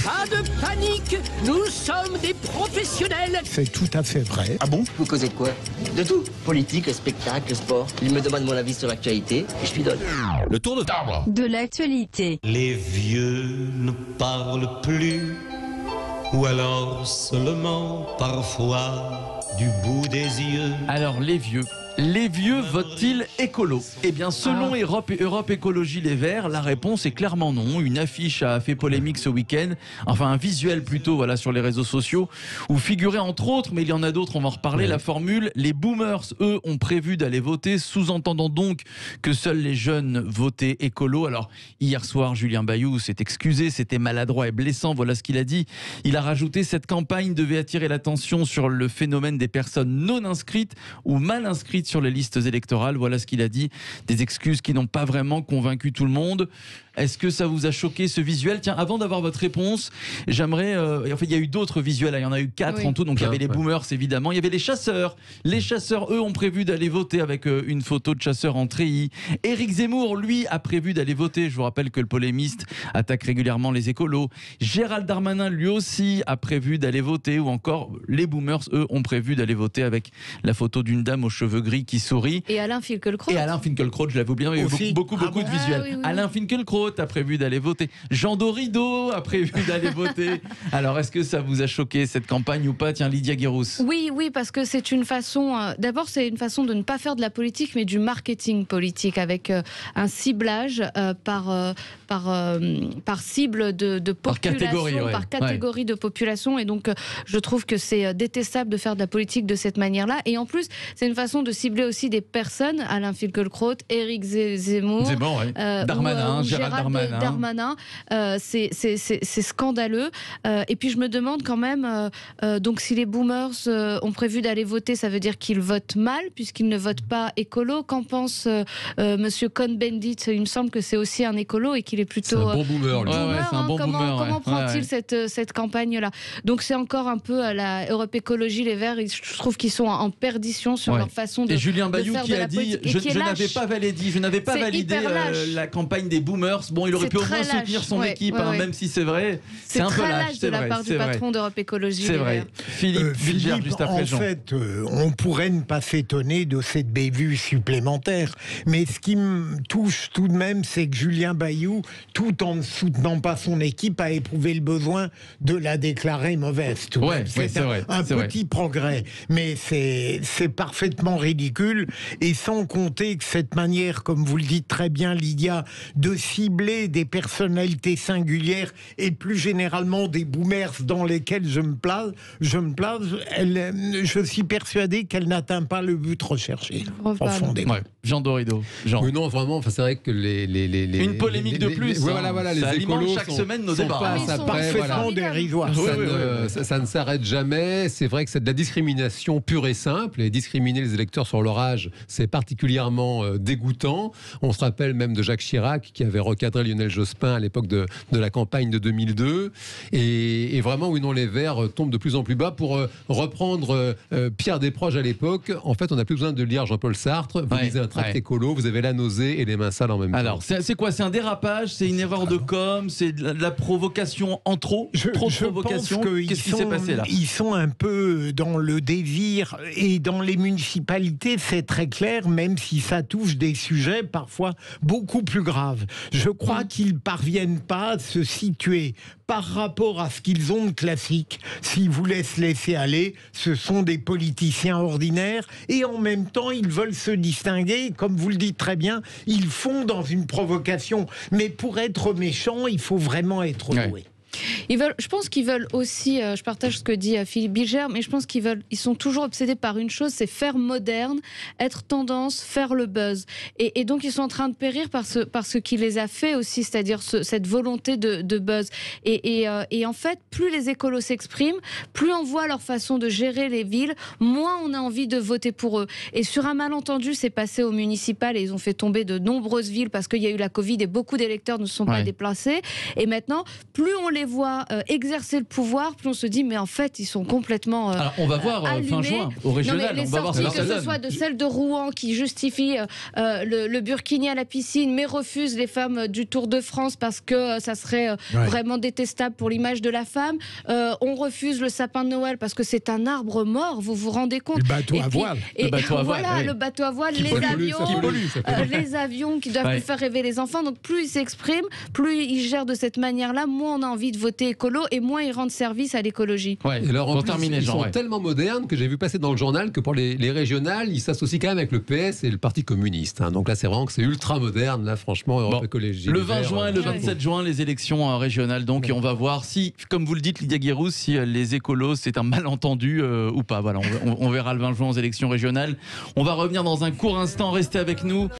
Pas de panique, nous sommes des professionnels. C'est tout à fait vrai. Ah bon? Vous causez de quoi? De tout. Politique, spectacle, sport. Il me demande mon avis sur l'actualité et je lui donne. Le tour de table. De l'actualité. Les vieux ne parlent plus, ou alors seulement parfois du bout des yeux. Alors les vieux votent-ils écolo? Eh bien, selon Europe Écologie Les Verts, la réponse est clairement non. Une affiche a fait polémique ce week-end, enfin un visuel plutôt, voilà, sur les réseaux sociaux, où figurait entre autres, mais il y en a d'autres, on va en reparler, la formule « Les boomers, eux, ont prévu d'aller voter », sous-entendant donc que seuls les jeunes votaient écolo. Alors, hier soir, Julien Bayou s'est excusé, c'était maladroit et blessant, voilà ce qu'il a dit. Il a rajouté « Cette campagne devait attirer l'attention sur le phénomène des personnes non inscrites ou mal inscrites sur les listes électorales », voilà ce qu'il a dit. Des excuses qui n'ont pas vraiment convaincu tout le monde. Est-ce que ça vous a choqué ce visuel? Tiens, avant d'avoir votre réponse, j'aimerais... en fait, il y a eu d'autres visuels, il y en a eu 4 en tout. Donc il y avait les boomers évidemment, il y avait les chasseurs. Les chasseurs, eux, ont prévu d'aller voter avec une photo de chasseur en treillis. Éric Zemmour, lui, a prévu d'aller voter. Je vous rappelle que le polémiste attaque régulièrement les écolos. Gérald Darmanin, lui aussi, a prévu d'aller voter. Ou encore, les boomers, eux, ont prévu d'aller voter avec la photo d'une dame aux cheveux gris qui sourit. Et Alain Finkielkraut. Et Alain Finkielkraut, je l'avoue bien, il y a eu beaucoup de visuels. Oui. Alain Finkielkraut a prévu d'aller voter. Jean Dorido a prévu d'aller voter. Alors, est-ce que ça vous a choqué cette campagne ou pas? Tiens, Lydia Guérousse. Oui, parce que c'est une façon... D'abord, c'est une façon de ne pas faire de la politique, mais du marketing politique, avec un ciblage par cible de population, par catégorie de population. Et donc, je trouve que c'est détestable de faire de la politique de cette manière-là. Et en plus, c'est une façon de cibler aussi des personnes, Alain Finkielkraut, Éric Zemmour, Darmanin, Gérald Darmanin. C'est scandaleux. Et puis je me demande quand même, donc si les boomers ont prévu d'aller voter, ça veut dire qu'ils votent mal, puisqu'ils ne votent pas écolo. Qu'en pense Monsieur Cohn-Bendit? Il me semble que c'est aussi un écolo et qu'il est plutôt... C'est un bon boomer, lui. C'est un bon boomer. Comment prend-il cette campagne-là? Donc c'est encore un peu à la Europe Écologie Les Verts. Je trouve qu'ils sont en perdition sur leur façon de... Et Julien Bayou qui a dit je n'avais pas validé la campagne des boomers. Bon, il aurait pu au moins soutenir son équipe, même si c'est vrai. C'est un peu lâche de la part du patron d'Europe Écologie. C'est vrai. Philippe Bilger, juste après Jean. En fait, on pourrait ne pas s'étonner de cette bévue supplémentaire. Mais ce qui me touche tout de même, c'est que Julien Bayou, tout en ne soutenant pas son équipe, a éprouvé le besoin de la déclarer mauvaise. C'est un petit progrès. Mais c'est parfaitement ridicule. Et sans compter que cette manière, comme vous le dites très bien, Lydia, de cibler des personnalités singulières et plus généralement des boomers dans lesquels je me place, je suis persuadé qu'elle n'atteint pas le but recherché, profondément. Jean Dorido. Oui, non, vraiment, c'est vrai que une polémique de plus. Voilà, ça les écolos chaque semaine nos débats. Passe après, parfaitement dérisoires. Ça ne s'arrête jamais. C'est vrai que c'est de la discrimination pure et simple. Et discriminer les électeurs sur leur âge, c'est particulièrement dégoûtant. On se rappelle même de Jacques Chirac qui avait recadré Lionel Jospin à l'époque de la campagne de 2002. Et vraiment, oui, non, les Verts tombent de plus en plus bas. Pour reprendre Pierre Desproges à l'époque, en fait, on n'a plus besoin de lire Jean-Paul Sartre. Vous lisez un tract écolo, vous avez la nausée et les mains sales en même temps. Alors, c'est quoi? C'est un dérapage? C'est une erreur de com? C'est de la provocation en trop? Trop de provocation? Qu'est-ce qui s'est passé là? Ils sont un peu dans le désir, et dans les municipalités, c'est très clair, même si ça touche des sujets parfois beaucoup plus graves. Je crois qu'ils parviennent pas à se situer par rapport à ce qu'ils ont de classique. S'ils voulaient se laisser aller, ce sont des politiciens ordinaires, et en même temps, ils veulent se distinguer. Comme vous le dites très bien, ils font dans une provocation. Mais pour être méchant, il faut vraiment être doué. Je pense qu'ils veulent aussi, je partage ce que dit Philippe Bilger, mais je pense qu'ils sont toujours obsédés par une chose, c'est faire moderne, être tendance, faire le buzz. Et donc ils sont en train de périr par ce qui les a fait aussi, c'est-à-dire cette volonté de buzz. Et en fait, plus les écolos s'expriment, plus on voit leur façon de gérer les villes, moins on a envie de voter pour eux. Et sur un malentendu, c'est passé au municipal et ils ont fait tomber de nombreuses villes parce qu'il y a eu la Covid et beaucoup d'électeurs ne se sont pas déplacés. Et maintenant, plus on les voit voit exercer le pouvoir, plus on se dit mais en fait ils sont complètement Alors, on va voir fin allumés. juin au régional. Non, mais les on va voir sorties, ce que ça ce donne. soit de celle de Rouen qui justifie le burkini à la piscine, mais refuse les femmes du Tour de France parce que ça serait vraiment détestable pour l'image de la femme. On refuse le sapin de Noël parce que c'est un arbre mort. Vous vous rendez compte? Le bateau à voile. Et Le bateau à voile, voilà, oui. le bateau à voile, Qui les pollue, avions, ça pollue, ça pollue. les avions qui doivent Ouais. plus faire rêver les enfants. Donc plus ils s'expriment, plus ils gèrent de cette manière-là, moins on a envie de voter écolo et moins ils rendent service à l'écologie. Ouais. Et alors, en Pour plus, terminer, ils Jean, sont ouais. tellement modernes que j'ai vu passer dans le journal que pour les régionales, ils s'associent quand même avec le PS et le Parti communiste. Hein. Donc là, c'est vraiment que c'est ultra moderne. Là, franchement, Europe Bon. Écologie. Le Les 20 Verts, juin et le Ouais. 27 juin, les élections régionales. Donc, et on va voir si, comme vous le dites, Lydia Guérou, si les écolos, c'est un malentendu ou pas. Voilà, on verra le 20 juin aux élections régionales. On va revenir dans un court instant. Restez avec nous.